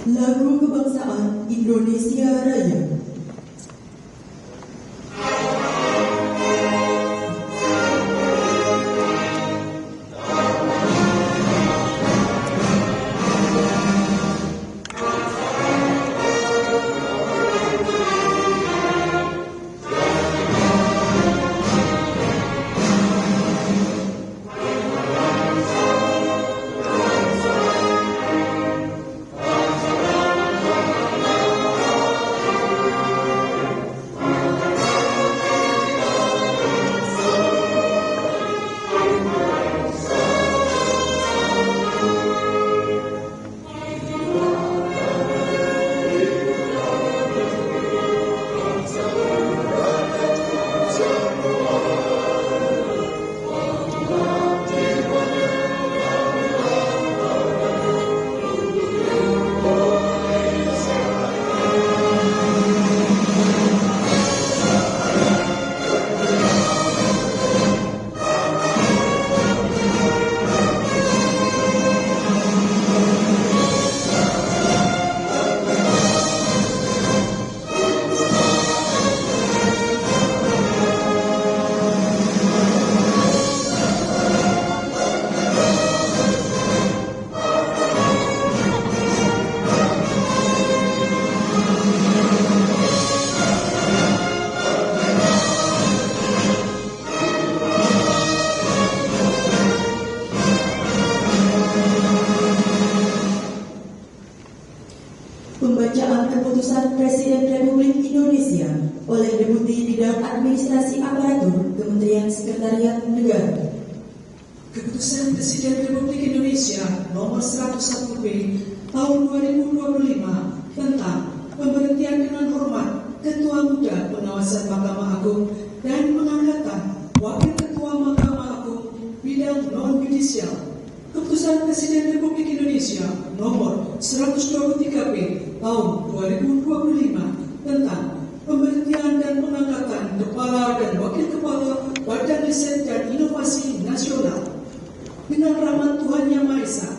Lagu Kebangsaan Indonesia Raya. Pembacaan keputusan Presiden Republik Indonesia oleh Deputi Bidang Administrasi Aparatur Kementerian Sekretariat Negara. Keputusan Presiden Republik Indonesia nomor 101B tahun 2025 tentang pemberhentian dengan hormat Ketua Muda Pengawasan Mahkamah Agung dan pengangkatan Wakil Ketua Mahkamah Agung bidang non-yudisial. Keputusan Presiden Republik Indonesia nomor 123B tahun 2025 tentang pemberhentian dan pengangkatan Kepala dan Wakil Kepala Badan Riset dan Inovasi Nasional. Dengan rahmat Tuhan Yang Maha Esa,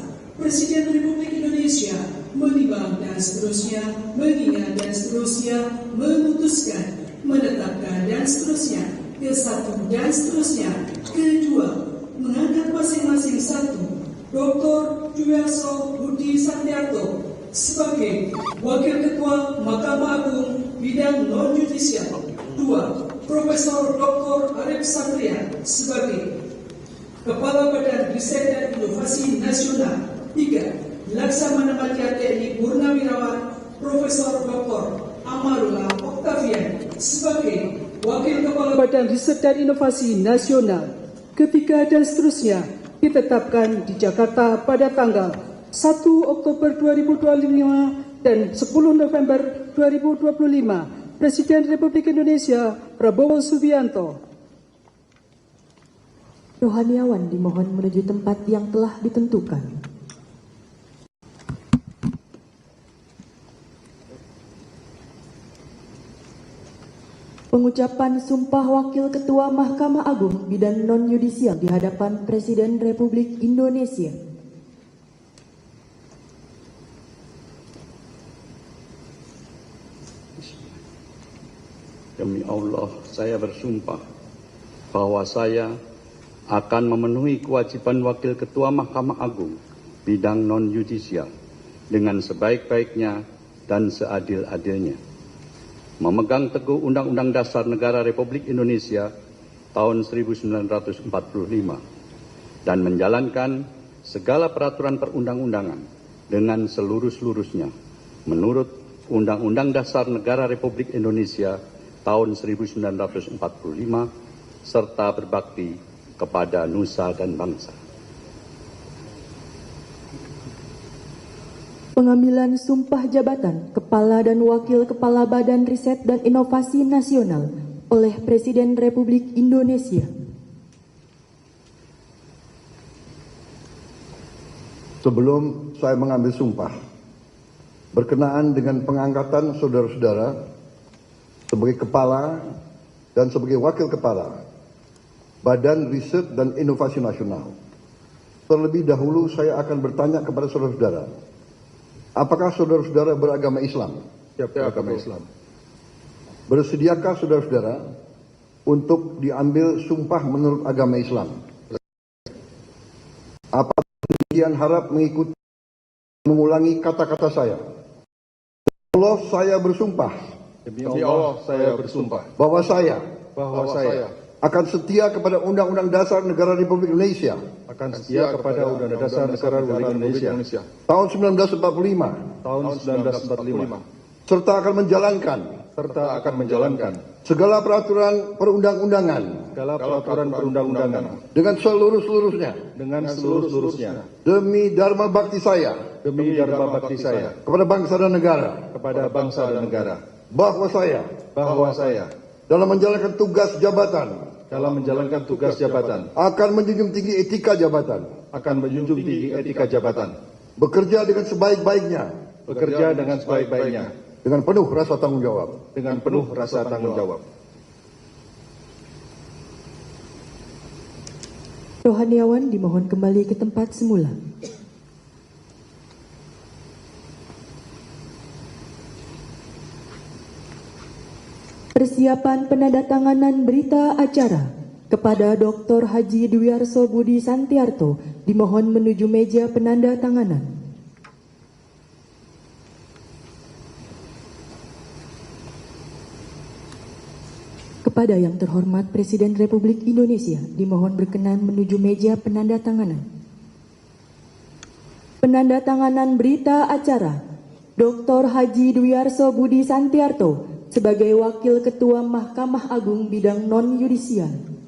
Presiden Republik Indonesia menimbang dan seterusnya, mengingat dan seterusnya, memutuskan, menetapkan dan seterusnya, ke satu dan seterusnya, kedua, mengangkat masing-masing satu, Dr. Juliarso Budi Santiarto sebagai Wakil Ketua Mahkamah Agung bidang non-yudisial. 2. Profesor Dr. Arif Satria sebagai Kepala Badan Riset dan Inovasi Nasional. 3. Laksamana Madya TNI Purnawirawan Profesor Dr. Amarullah Octavian sebagai Wakil Kepala Badan Riset dan Inovasi Nasional. Ketiga dan seterusnya ditetapkan di Jakarta pada tanggal 1 Oktober 2025 dan 10 November 2025. Presiden Republik Indonesia Prabowo Subianto. Rohaniawan dimohon menuju tempat yang telah ditentukan. Pengucapan Sumpah Wakil Ketua Mahkamah Agung bidang non-yudisial di hadapan Presiden Republik Indonesia. Demi Allah, saya bersumpah bahwa saya akan memenuhi kewajiban Wakil Ketua Mahkamah Agung bidang non-yudisial dengan sebaik-baiknya dan seadil-adilnya. Memegang teguh Undang-Undang Dasar Negara Republik Indonesia tahun 1945 dan menjalankan segala peraturan perundang-undangan dengan seluruh-seluruhnya menurut Undang-Undang Dasar Negara Republik Indonesia tahun 1945 serta berbakti kepada nusa dan bangsa. Pengambilan sumpah jabatan Kepala dan Wakil Kepala Badan Riset dan Inovasi Nasional oleh Presiden Republik Indonesia. Sebelum saya mengambil sumpah, berkenaan dengan pengangkatan saudara-saudara sebagai Kepala dan sebagai Wakil Kepala Badan Riset dan Inovasi Nasional, terlebih dahulu saya akan bertanya kepada saudara-saudara, Apakah saudara-saudara beragama Islam? Siap beragama Islam. Bersediakah saudara-saudara untuk diambil sumpah menurut agama Islam? Apa demikian harap mengikuti mengulangi kata-kata saya? Allah saya bersumpah. Demi Allah saya bersumpah Bahwa saya akan setia kepada Undang-Undang Dasar Negara Republik Indonesia akan setia kepada Undang-Undang Dasar Negara Republik Indonesia tahun 1945 tahun 1945 serta akan menjalankan segala peraturan perundang-undangan dengan seluruh-seluruhnya demi dharma bakti saya kepada bangsa dan negara, bahwa saya dalam menjalankan tugas jabatan akan menjunjung tinggi etika jabatan, bekerja dengan sebaik-baiknya dengan penuh rasa tanggung jawab. Rohaniawan dimohon kembali ke tempat semula. Persiapan penandatanganan berita acara kepada Dr. Haji Dwiarso Budi Santiarto dimohon menuju meja penandatanganan. Kepada yang terhormat Presiden Republik Indonesia dimohon berkenan menuju meja penandatanganan. Penandatanganan berita acara Dr. Haji Dwiarso Budi Santiarto sebagai Wakil Ketua Mahkamah Agung bidang non-yudisial.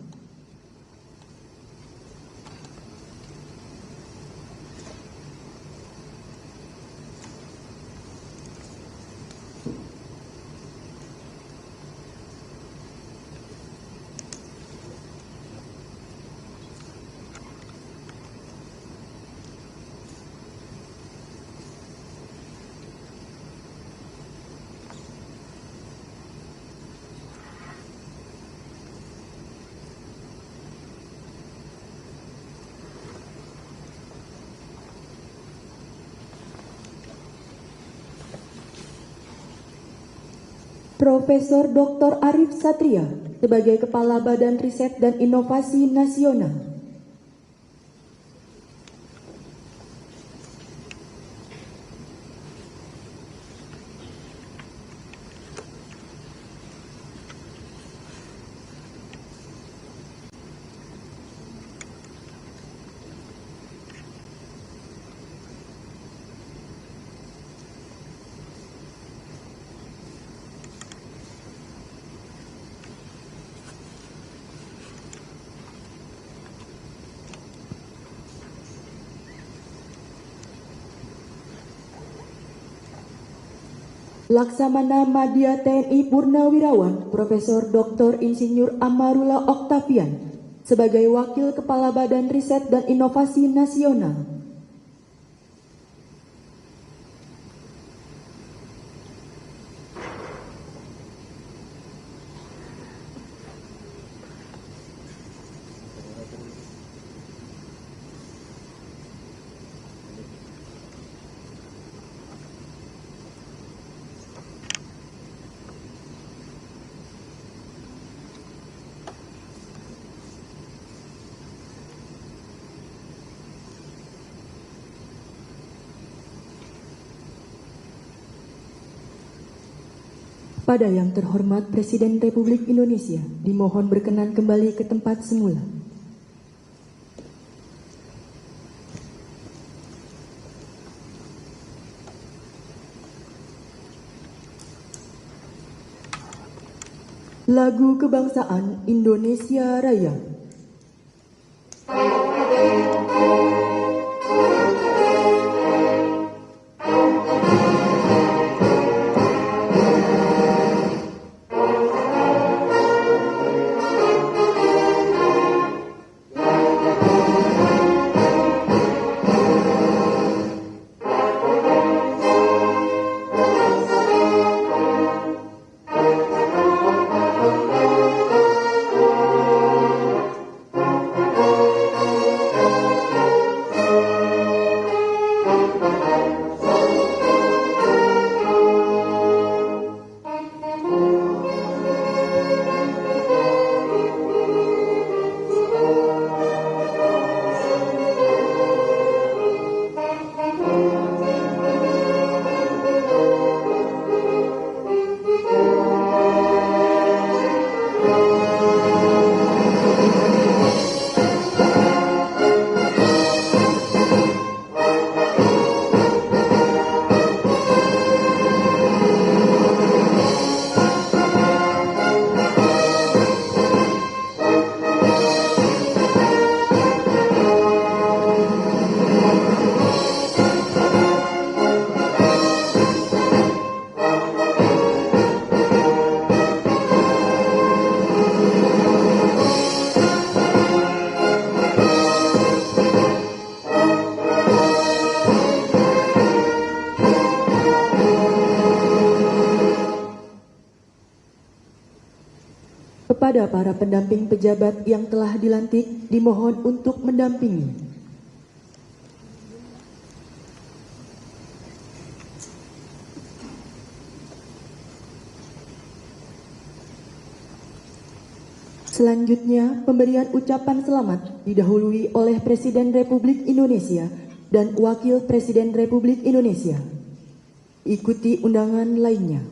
Profesor Dr. Arif Satria sebagai Kepala Badan Riset dan Inovasi Nasional. Laksamana Madya TNI Purnawirawan Profesor Dr. Insinyur Amarula Oktavian sebagai Wakil Kepala Badan Riset dan Inovasi Nasional. Pada yang terhormat Presiden Republik Indonesia, dimohon berkenan kembali ke tempat semula. Lagu Kebangsaan Indonesia Raya. Kepada para pendamping pejabat yang telah dilantik, dimohon untuk mendampingi. Selanjutnya, pemberian ucapan selamat didahului oleh Presiden Republik Indonesia dan Wakil Presiden Republik Indonesia. Ikuti undangan lainnya.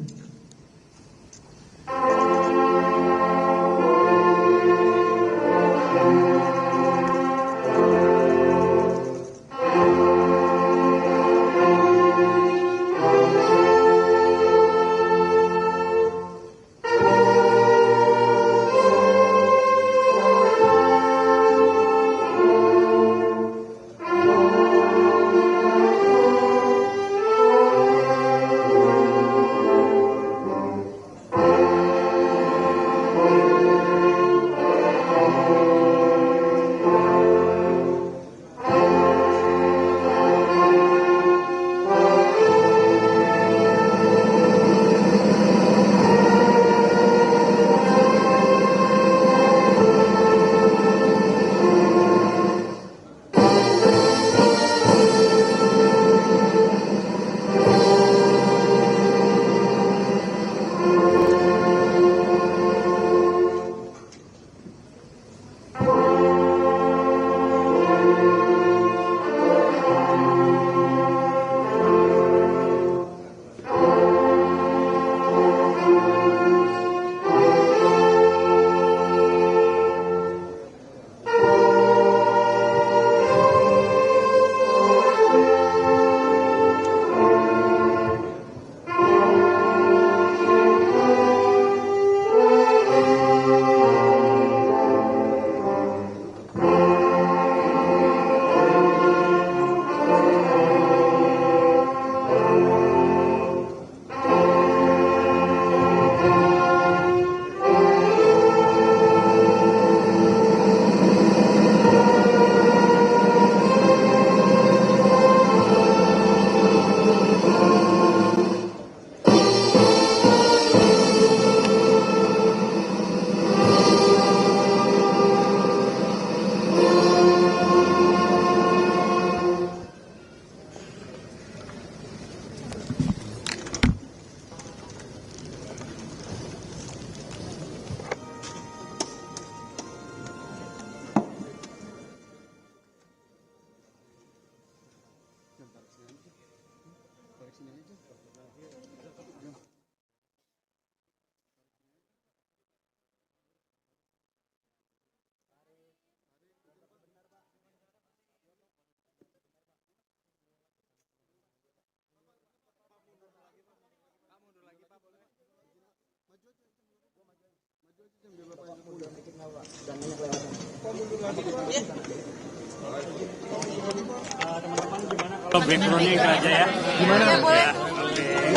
Kalau backgroundnya itu aja ya. Gimana? Ya, boleh.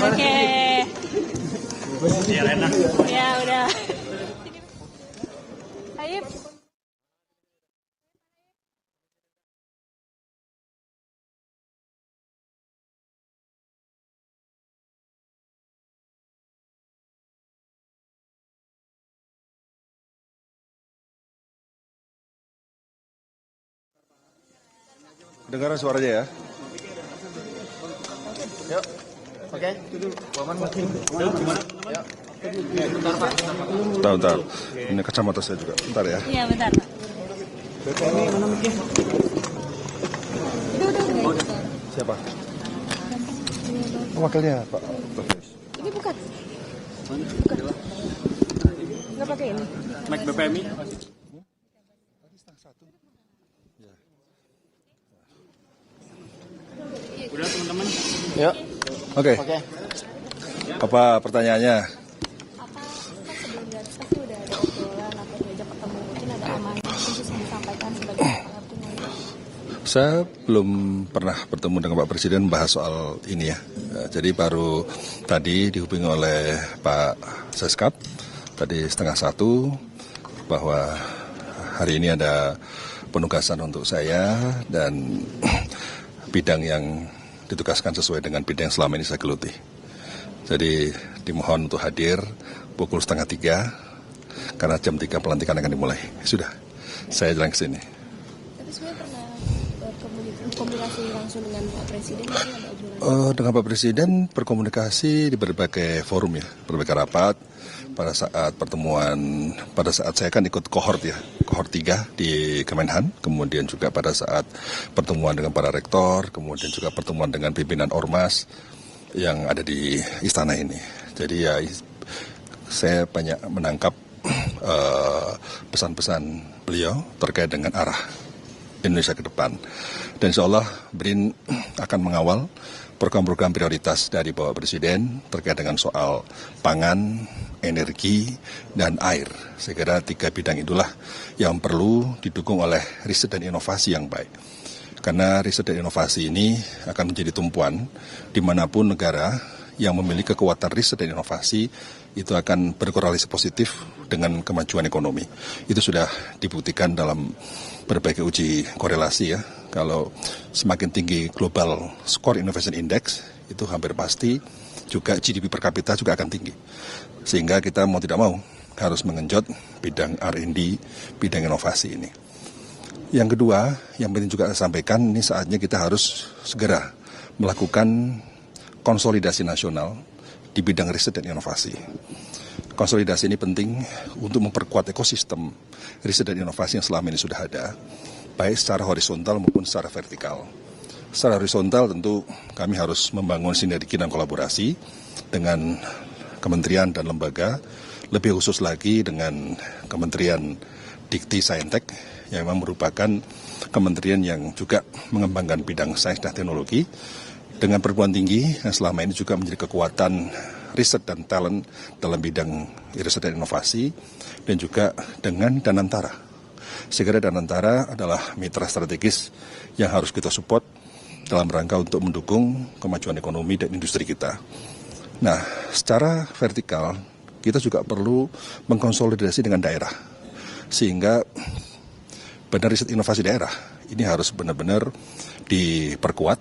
Oke. Biar enak. Ya udah. Ayo. Dengar suaranya ya. Yuk, oke. Waman makin. Bentar. Ini kacamata saya juga. Bentar ya. Iya, bentar, Pak. Ini mana mungkin? Siapa? Wakilnya Pak. Ini bukan. Nggak pakai ini. Mic BPMI. Udah teman-teman. Yuk. Oke. Apa pertanyaannya? Apa kan sebelum dari pasti udah ada obrolan atau diajak ketemu, mungkin ada amanah yang bisa disampaikan sebagai kepala tim. Saya belum pernah bertemu dengan Pak Presiden membahas soal ini ya. Jadi baru tadi dihubungi oleh Pak Seskap tadi 12:30 bahwa hari ini ada penugasan untuk saya dan bidang yang ditugaskan sesuai dengan bidang yang selama ini saya geluti. Jadi dimohon untuk hadir pukul 2:30 karena jam 3 pelantikan akan dimulai. Sudah, saya jalan ke sini. Tapi sebenarnya pernah berkomunikasi langsung dengan Pak Presiden, mungkin ada obrolan? Dengan Pak Presiden berkomunikasi di berbagai forum ya, berbagai rapat. Pada saat pertemuan, pada saat saya kan ikut kohort 3 di Kemenhan, kemudian juga pada saat pertemuan dengan para rektor, kemudian juga pertemuan dengan pimpinan Ormas yang ada di istana ini. Jadi ya saya banyak menangkap pesan-pesan beliau terkait dengan arah Indonesia ke depan. Dan insya Allah BRIN akan mengawal program-program prioritas dari Bapak Presiden terkait dengan soal pangan, energi, dan air. Saya kira 3 bidang itulah yang perlu didukung oleh riset dan inovasi yang baik. Karena riset dan inovasi ini akan menjadi tumpuan dimanapun negara yang memiliki kekuatan riset dan inovasi itu akan berkorelasi positif dengan kemajuan ekonomi. Itu sudah dibuktikan dalam berbagai uji korelasi ya. Kalau semakin tinggi Global Score Innovation Index, itu hampir pasti juga GDP per kapita juga akan tinggi. Sehingga kita mau tidak mau harus mengenjot bidang R&D, bidang inovasi ini. Yang kedua, yang penting juga saya sampaikan, ini saatnya kita harus segera melakukan konsolidasi nasional di bidang riset dan inovasi. Konsolidasi ini penting untuk memperkuat ekosistem riset dan inovasi yang selama ini sudah ada, baik secara horizontal maupun secara vertikal. Secara horizontal tentu kami harus membangun sinergi dan kolaborasi dengan kementerian dan lembaga, lebih khusus lagi dengan Kementerian Dikti Saintek yang memang merupakan kementerian yang juga mengembangkan bidang sains dan teknologi, dengan perguruan tinggi yang selama ini juga menjadi kekuatan riset dan talent dalam bidang riset dan inovasi, dan juga dengan Danantara. Segera Danantara adalah mitra strategis yang harus kita support dalam rangka untuk mendukung kemajuan ekonomi dan industri kita. Nah, secara vertikal kita juga perlu mengkonsolidasi dengan daerah, sehingga badan riset inovasi daerah ini harus benar-benar diperkuat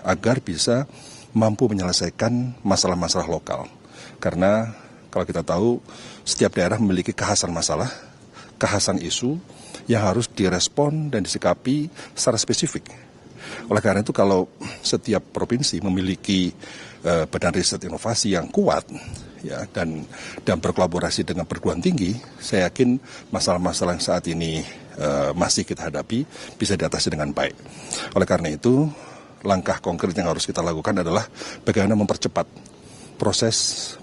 agar bisa mampu menyelesaikan masalah-masalah lokal. Karena kalau kita tahu setiap daerah memiliki kekhasan masalah, kekhasan isu yang harus direspon dan disikapi secara spesifik. Oleh karena itu kalau setiap provinsi memiliki badan riset inovasi yang kuat ya, dan berkolaborasi dengan perguruan tinggi, saya yakin masalah-masalah yang saat ini masih kita hadapi bisa diatasi dengan baik. Oleh karena itu, langkah konkret yang harus kita lakukan adalah bagaimana mempercepat proses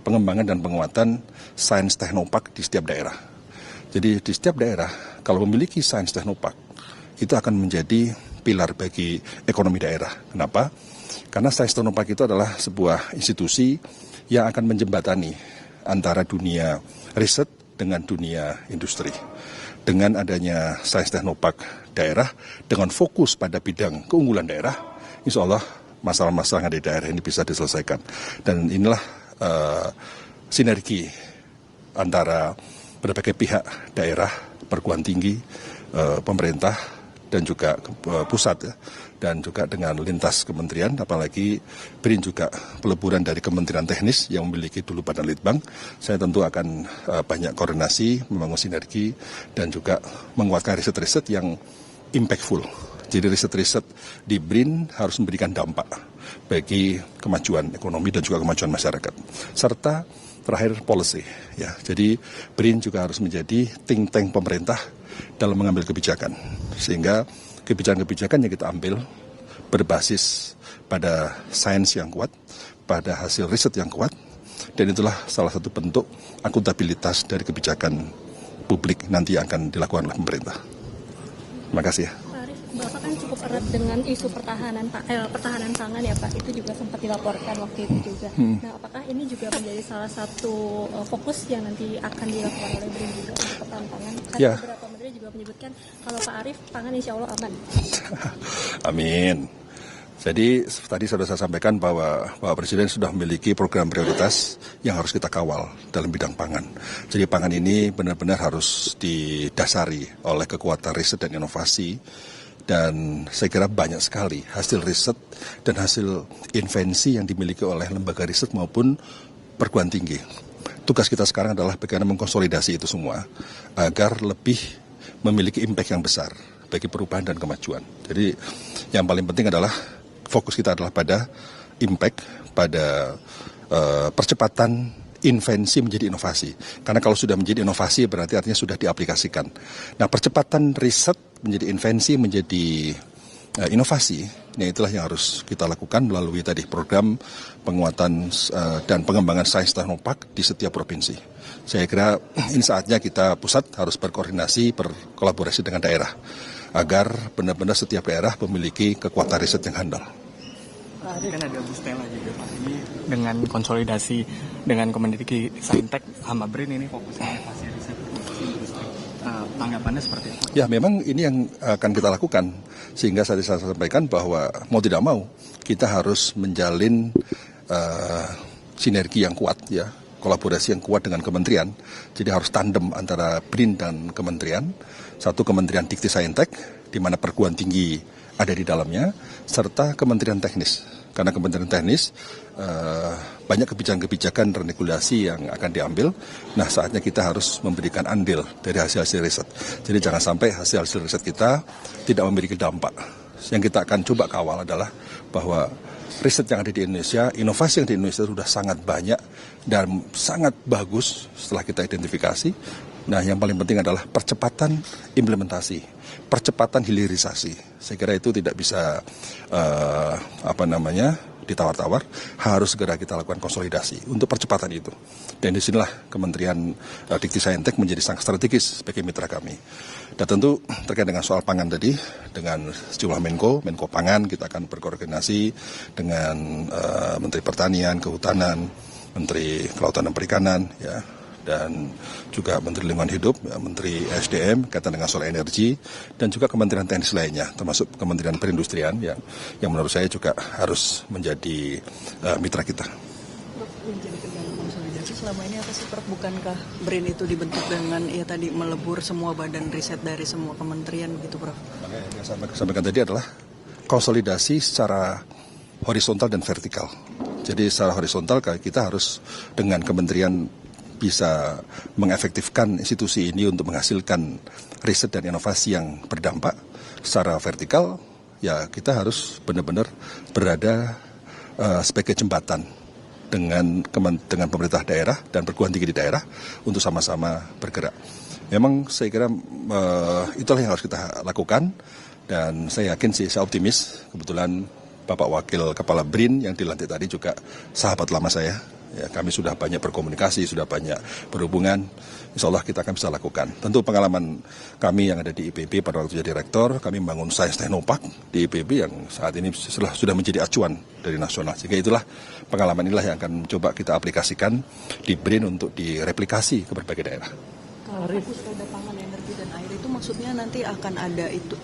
pengembangan dan penguatan sains teknopark di setiap daerah. Jadi di setiap daerah kalau memiliki sains teknopark itu akan menjadi pilar bagi ekonomi daerah. Kenapa? Karena sains teknopark itu adalah sebuah institusi yang akan menjembatani antara dunia riset dengan dunia industri. Dengan adanya sains teknopark daerah, dengan fokus pada bidang keunggulan daerah, insya Allah masalah-masalah yang ada di daerah ini bisa diselesaikan. Dan inilah sinergi antara berbagai pihak daerah, perguruan tinggi, pemerintah, dan juga pusat ya, dan juga dengan lintas kementerian, apalagi BRIN juga peleburan dari kementerian teknis yang memiliki dulu badan litbang. Saya tentu akan banyak koordinasi, membangun sinergi, dan juga menguatkan riset-riset yang impactful. Jadi riset-riset di BRIN harus memberikan dampak bagi kemajuan ekonomi dan juga kemajuan masyarakat. Serta terakhir policy ya. Jadi BRIN juga harus menjadi think tank pemerintah dalam mengambil kebijakan, sehingga kebijakan-kebijakan yang kita ambil berbasis pada sains yang kuat, pada hasil riset yang kuat, dan itulah salah satu bentuk akuntabilitas dari kebijakan publik nanti akan dilakukan oleh pemerintah. Terima kasih ya. Bapak kan cukup erat dengan isu pertahanan pangan ya Pak, itu juga sempat dilaporkan waktu itu juga. Nah, apakah ini juga menjadi salah satu fokus yang nanti akan dilakukan oleh BRIN juga untuk pertahanan pangan? Kan ya. Beberapa menteri juga menyebutkan kalau Pak Arief pangan insya Allah aman. Amin. Jadi tadi sudah saya sampaikan bahwa Bapak Presiden sudah memiliki program prioritas yang harus kita kawal dalam bidang pangan. Jadi pangan ini benar-benar harus didasari oleh kekuatan riset dan inovasi. Dan saya kira banyak sekali hasil riset dan hasil invensi yang dimiliki oleh lembaga riset maupun perguruan tinggi. tugas kita sekarang adalah bagaimana mengkonsolidasi itu semua agar lebih memiliki impact yang besar bagi perubahan dan kemajuan. Jadi yang paling penting adalah fokus kita adalah pada impact, pada percepatan invensi menjadi inovasi. Karena kalau sudah menjadi inovasi berarti artinya sudah diaplikasikan. Nah, percepatan riset menjadi invensi menjadi inovasi, nah itulah yang harus kita lakukan melalui tadi program penguatan dan pengembangan sains teknopark di setiap provinsi. Saya kira ini saatnya kita pusat harus berkoordinasi, berkolaborasi dengan daerah agar benar-benar setiap daerah memiliki kekuatan riset yang handal. Kan ada Bu Stella juga Pak, ini dengan konsolidasi dengan Kemendikti Saintek sama BRIN ini fokusnya inovasi riset industri. Tanggapannya seperti apa? Ya memang ini yang akan kita lakukan, sehingga saya sampaikan bahwa mau tidak mau kita harus menjalin sinergi yang kuat ya, kolaborasi yang kuat dengan kementerian. Jadi harus tandem antara BRIN dan kementerian. Satu Kementerian Dikti Saintek, di mana perguruan tinggi ada di dalamnya, serta Kementerian Teknis. Karena Kementerian Teknis banyak kebijakan-kebijakan dan regulasi yang akan diambil. Nah, saatnya kita harus memberikan andil dari hasil-hasil riset. Jadi jangan sampai hasil-hasil riset kita tidak memiliki dampak. Yang kita akan coba kawal adalah bahwa riset yang ada di Indonesia, inovasi yang di Indonesia sudah sangat banyak dan sangat bagus setelah kita identifikasi. Nah, yang paling penting adalah percepatan implementasi, percepatan hilirisasi. Saya kira itu tidak bisa ditawar-tawar, harus segera kita lakukan konsolidasi untuk percepatan itu. Dan disinilah Kementerian Dikti Saintek menjadi sangat strategis sebagai mitra kami. Dan tentu terkait dengan soal pangan tadi, dengan sejumlah Menko Pangan, kita akan berkoordinasi dengan Menteri Pertanian, Kehutanan, Menteri Kelautan dan Perikanan, ya, dan juga Menteri Lingkungan Hidup, Menteri SDM, kaitan dengan soal energi, dan juga Kementerian Teknis lainnya, termasuk Kementerian Perindustrian yang menurut saya juga harus menjadi mitra kita. Menjadi kendala konsolidasi selama ini apa sih Prof? Bukankah BRIN itu dibentuk dengan tadi melebur semua badan riset dari semua kementerian gitu Prof? Makanya yang saya sampaikan tadi adalah konsolidasi secara horizontal dan vertikal. Jadi secara horizontal kita harus dengan kementerian bisa mengefektifkan institusi ini untuk menghasilkan riset dan inovasi yang berdampak. Secara vertikal, ya kita harus benar-benar berada sebagai jembatan dengan pemerintah daerah dan perguruan tinggi di daerah untuk sama-sama bergerak. Memang saya kira itulah yang harus kita lakukan, dan saya yakin sih, saya optimis, kebetulan Bapak Wakil Kepala BRIN yang dilantik tadi juga sahabat lama saya. Ya, kami sudah banyak berkomunikasi, sudah banyak berhubungan. Insya Allah kita akan bisa lakukan. Tentu pengalaman kami yang ada di IPB pada waktu jadi rektor, kami membangun Sains Teknopark di IPB yang saat ini sudah menjadi acuan dari nasional. Sehingga itulah pengalaman inilah yang akan coba kita aplikasikan di BRIN untuk direplikasi ke berbagai daerah. Kalau fokus pada pangan, energi dan air itu maksudnya nanti akan ada itu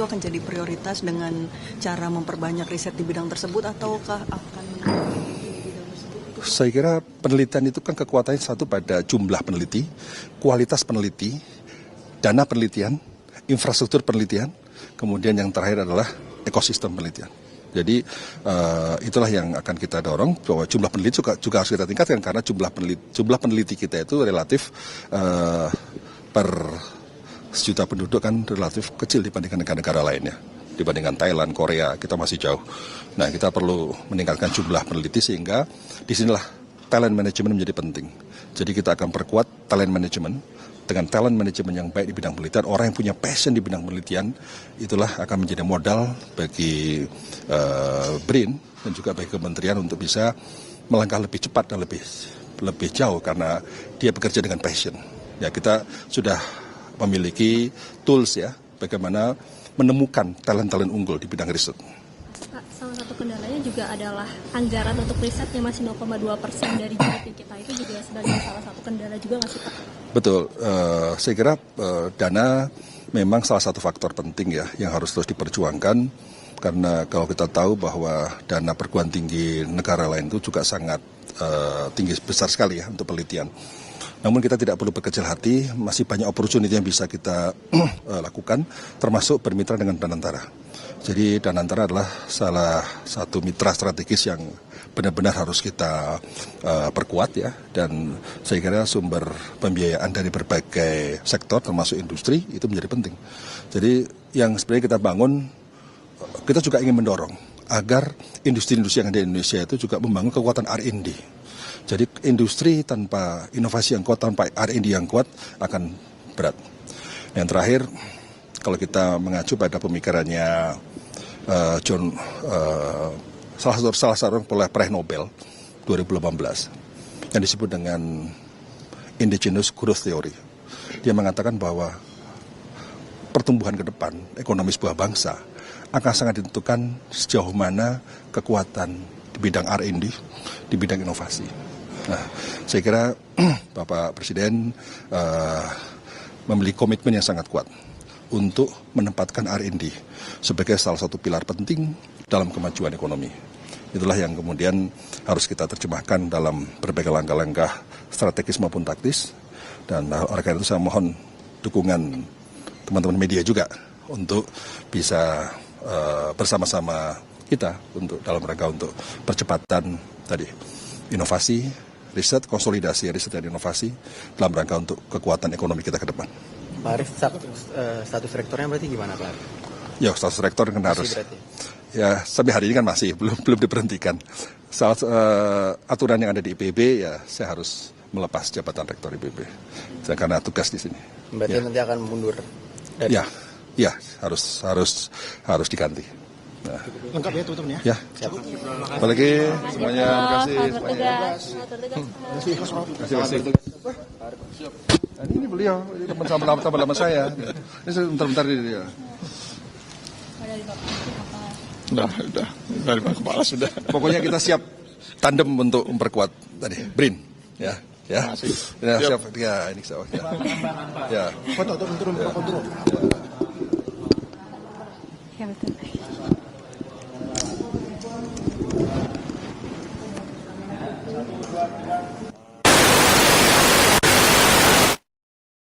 akan jadi prioritas dengan cara memperbanyak riset di bidang tersebut, ataukah akan Saya kira penelitian itu kan kekuatannya satu pada jumlah peneliti, kualitas peneliti, dana penelitian, infrastruktur penelitian, kemudian yang terakhir adalah ekosistem penelitian. Jadi itulah yang akan kita dorong, bahwa jumlah peneliti juga harus kita tingkatkan, karena jumlah peneliti kita itu relatif per sejuta penduduk kan relatif kecil dibandingkan negara-negara lainnya. Dibandingkan Thailand, Korea, kita masih jauh. Nah, kita perlu meningkatkan jumlah peneliti, sehingga disinilah talent management menjadi penting. Jadi kita akan perkuat talent management. Dengan talent management yang baik di bidang penelitian, orang yang punya passion di bidang penelitian, itulah akan menjadi modal bagi BRIN dan juga bagi kementerian untuk bisa melangkah lebih cepat dan lebih jauh, karena dia bekerja dengan passion. Ya, kita sudah memiliki tools ya, bagaimana menemukan talent-talent unggul di bidang riset. Pak, salah satu kendalanya juga adalah anggaran untuk riset yang masih 0,2% dari GDP kita, itu juga sebagai salah satu kendala juga nggak sih Pak? Betul, saya kira dana memang salah satu faktor penting ya yang harus terus diperjuangkan, karena kalau kita tahu bahwa dana perguruan tinggi negara lain itu juga sangat tinggi, besar sekali ya untuk penelitian. Namun kita tidak perlu berkecil hati, masih banyak opportunity yang bisa kita lakukan, termasuk bermitra dengan Banantara. Jadi Danantara adalah salah satu mitra strategis yang benar-benar harus kita perkuat ya, dan saya kira sumber pembiayaan dari berbagai sektor termasuk industri itu menjadi penting. Jadi yang sebenarnya kita bangun, kita juga ingin mendorong agar industri-industri yang ada di Indonesia itu juga membangun kekuatan R&D. Jadi industri tanpa inovasi yang kuat, tanpa R&D yang kuat akan berat. Yang terakhir, kalau kita mengacu pada pemikirannya salah satu peraih Nobel 2018 yang disebut dengan Indigenous Growth Theory. Dia mengatakan bahwa pertumbuhan ke depan ekonomi sebuah bangsa akan sangat ditentukan sejauh mana kekuatan di bidang R&D, di bidang inovasi. Nah, saya kira Bapak Presiden memiliki komitmen yang sangat kuat untuk menempatkan R&D sebagai salah satu pilar penting dalam kemajuan ekonomi. Itulah yang kemudian harus kita terjemahkan dalam berbagai langkah-langkah strategis maupun taktis. Dan oleh karena itu saya mohon dukungan teman-teman media juga untuk bisa bersama-sama kita untuk dalam rangka untuk percepatan tadi inovasi, riset, konsolidasi riset dan inovasi dalam rangka untuk kekuatan ekonomi kita ke depan. Pak Arief, status rektornya berarti gimana Pak Arief? Ya, status rektor kan harus. Ya, sampai hari ini kan masih belum diberhentikan. Aturan yang ada di IPB ya saya harus melepas jabatan rektor IPB. Saya karena tugas di sini. Berarti nanti akan mundur. Dari... Ya, harus diganti. Nah. Lengkap ya teman-teman ya? Ya. Apalagi semuanya, terima kasih. Terima kasih. Nah, ini beliau, ini teman sama saya. Ini bentar-bentar ini dia. Udah dari Pak Kepala sudah. Pokoknya kita siap tandem untuk memperkuat tadi, BRIN, ya. Ya, siap. Ya, ini siap. Ya. Foto turun. Ya betul.